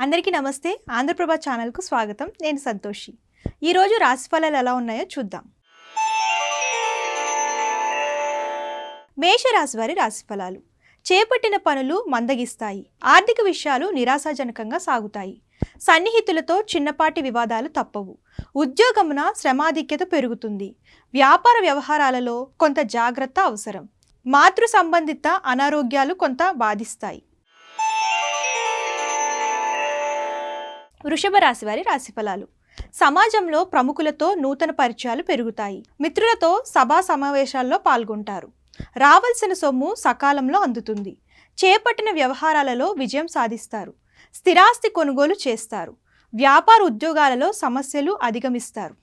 అందరికీ నమస్తే. ఆంధ్రప్రభ ఛానల్కు స్వాగతం. నేను సంతోషి. ఈరోజు రాశిఫలాలు ఎలా ఉన్నాయో చూద్దాం. మేషరాశి వారి రాశిఫలాలు. చేపట్టిన పనులు మందగిస్తాయి. ఆర్థిక విషయాలు నిరాశాజనకంగా సాగుతాయి. సన్నిహితులతో చిన్నపాటి వివాదాలు తప్పవు. ఉద్యోగమున శ్రమాధిక్యత పెరుగుతుంది. వ్యాపార వ్యవహారాలలో కొంత జాగ్రత్త అవసరం. మాతృ సంబంధిత అనారోగ్యాలు కొంత బాధిస్తాయి. వృషభ రాశి వారి రాశిఫలాలు. సమాజంలో ప్రముఖులతో నూతన పరిచయాలు పెరుగుతాయి. మిత్రులతో సభా సమావేశాల్లో పాల్గొంటారు. రావాల్సిన సొమ్ము సకాలంలో అందుతుంది. చేపట్టిన వ్యవహారాలలో విజయం సాధిస్తారు. స్థిరాస్తి కొనుగోలు చేస్తారు. వ్యాపార ఉద్యోగాలలో సమస్యలు అధిగమిస్తారు.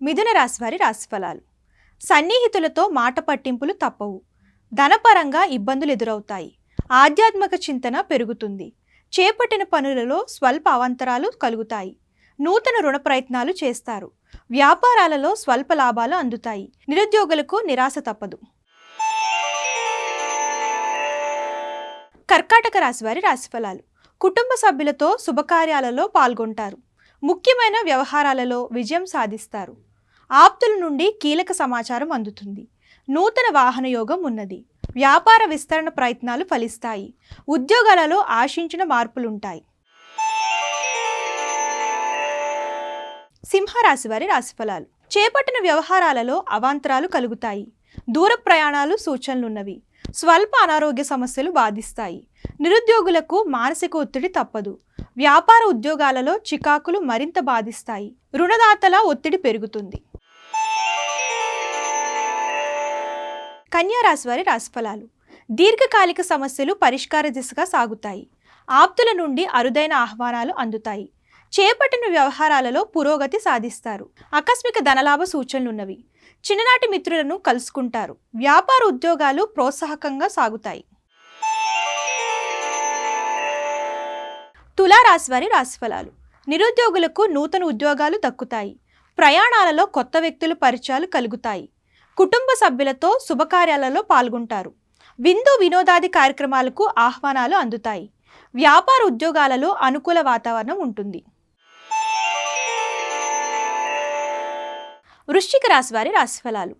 మిథున రాశి వారి రాశిఫలాలు. సన్నిహితులతో మాట పట్టింపులు తప్పవు. ధనపరంగా ఇబ్బందులు ఎదురవుతాయి. ఆధ్యాత్మిక చింతన పెరుగుతుంది. చేపట్టిన పనులలో స్వల్ప అవాంతరాలు కలుగుతాయి. నూతన రుణ ప్రయత్నాలు చేస్తారు. వ్యాపారాలలో స్వల్ప లాభాలు అందుతాయి. నిరుద్యోగులకు నిరాశ తప్పదు. కర్కాటక రాశి వారి రాశిఫలాలు. కుటుంబ సభ్యులతో శుభకార్యాలలో పాల్గొంటారు. ముఖ్యమైన వ్యవహారాలలో విజయం సాధిస్తారు. ఆప్తుల నుండి కీలక సమాచారం అందుతుంది. నూతన వాహన యోగం ఉన్నది. వ్యాపార విస్తరణ ప్రయత్నాలు ఫలిస్తాయి. ఉద్యోగాలలో ఆశించిన మార్పులుంటాయి. సింహరాశి వారి రాశిఫలాలు. చేపట్టిన వ్యవహారాలలో అవాంతరాలు కలుగుతాయి. దూర ప్రయాణాలు సూచనలున్నవి. స్వల్ప అనారోగ్య సమస్యలు బాధిస్తాయి. నిరుద్యోగులకు మానసిక ఒత్తిడి తప్పదు. వ్యాపార ఉద్యోగాలలో చికాకులు మరింత బాధిస్తాయి. రుణదాతల ఒత్తిడి పెరుగుతుంది. కన్యా రాశి వారి రాశిఫలాలు. దీర్ఘకాలిక సమస్యలు పరిష్కార దిశగా సాగుతాయి. ఆప్తుల నుండి అరుదైన ఆహ్వానాలు అందుతాయి. చేపట్టిన వ్యవహారాలలో పురోగతి సాధిస్తారు. ఆకస్మిక ధనలాభ సూచనలున్నవి. చిన్ననాటి మిత్రులను కలుసుకుంటారు. వ్యాపార ఉద్యోగాలు ప్రోత్సాహకంగా సాగుతాయి. తులా రాశి వారి రాశిఫలాలు. నిరుద్యోగులకు నూతన ఉద్యోగాలు దక్కుతాయి. ప్రయాణాలలో కొత్త వ్యక్తుల పరిచయాలు కలుగుతాయి. కుటుంబ సభ్యులతో శుభకార్యాలలో పాల్గొంటారు. విందు వినోదాది కార్యక్రమాలకు ఆహ్వానాలు అందుతాయి. వ్యాపార ఉద్యోగాలలో అనుకూల వాతావరణం ఉంటుంది. వృశ్చిక రాశి వారి రాశిఫలాలు.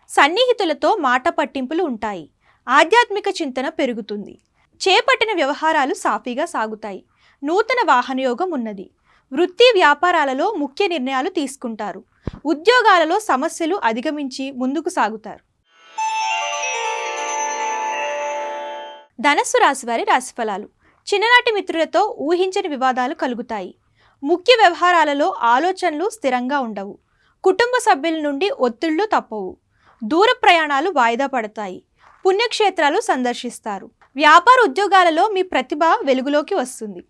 సన్నిహితులతో మాట పట్టింపులు ఉంటాయి. ఆధ్యాత్మిక చింతన పెరుగుతుంది. చేపట్టిన వ్యవహారాలు సాఫీగా సాగుతాయి. నూతన వాహనయోగం ఉన్నది. వృత్తి వ్యాపారాలలో ముఖ్య నిర్ణయాలు తీసుకుంటారు. ఉద్యోగాలలో సమస్యలు అధిగమించి ముందుకు సాగుతారు. ధనస్సు రాశి వారి రాశిఫలాలు. చిన్ననాటి మిత్రులతో ఊహించని వివాదాలు కలుగుతాయి. ముఖ్య వ్యవహారాలలో ఆలోచనలు స్థిరంగా ఉండవు. కుటుంబ సభ్యుల నుండి ఒత్తిళ్లు తప్పవు. దూర ప్రయాణాలు వాయిదా పడతాయి. పుణ్యక్షేత్రాలు సందర్శిస్తారు. వ్యాపార ఉద్యోగాలలో మీ ప్రతిభ వెలుగులోకి వస్తుంది.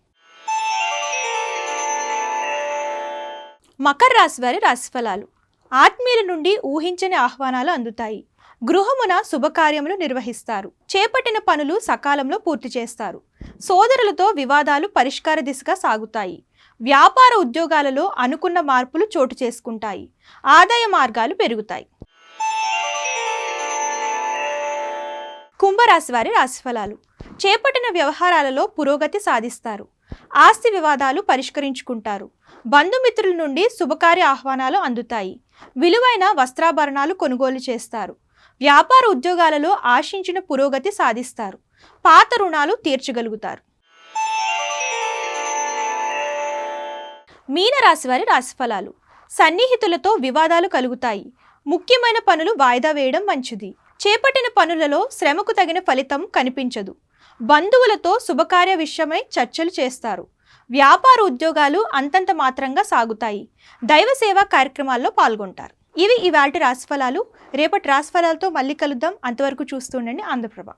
మకర రాశి వారి రాశిఫలాలు. ఆత్మీయుల నుండి ఊహించని ఆహ్వానాలు అందుతాయి. గృహమున శుభకార్యములు నిర్వహిస్తారు. చేపట్టిన పనులు సకాలంలో పూర్తి చేస్తారు. సోదరులతో వివాదాలు పరిష్కార దిశగా సాగుతాయి. వ్యాపార ఉద్యోగాలలో అనుకున్న మార్పులు చోటు చేసుకుంటాయి. ఆదాయ మార్గాలు పెరుగుతాయి. కుంభరాశి వారి రాశిఫలాలు. చేపట్టిన వ్యవహారాలలో పురోగతి సాధిస్తారు. ఆస్తి వివాదాలు పరిష్కరించుకుంటారు. బంధుమిత్రుల నుండి శుభకార్య ఆహ్వానాలు అందుతాయి. విలువైన వస్త్రాభరణాలు కొనుగోలు చేస్తారు. వ్యాపార ఉద్యోగాలలో ఆశించిన పురోగతి సాధిస్తారు. పాత రుణాలు తీర్చగలుగుతారు. మీనరాశి వారి రాశిఫలాలు. సన్నిహితులతో వివాదాలు కలుగుతాయి. ముఖ్యమైన పనులు వాయిదా వేయడం మంచిది. చేపట్టిన పనులలో శ్రమకు తగిన ఫలితం కనిపించదు. బంధువులతో శుభకార్య విషయమై చర్చలు చేస్తారు. వ్యాపార ఉద్యోగాలు అంతంత మాత్రంగా సాగుతాయి. దైవ సేవా కార్యక్రమాల్లో పాల్గొంటారు. ఇవి ఇవాల్టి రాశిఫలాలు. రేపటి రాశిఫలాలతో మళ్ళీ కలుద్దాం. అంతవరకు చూస్తుండండి ఆంధ్రప్రభ.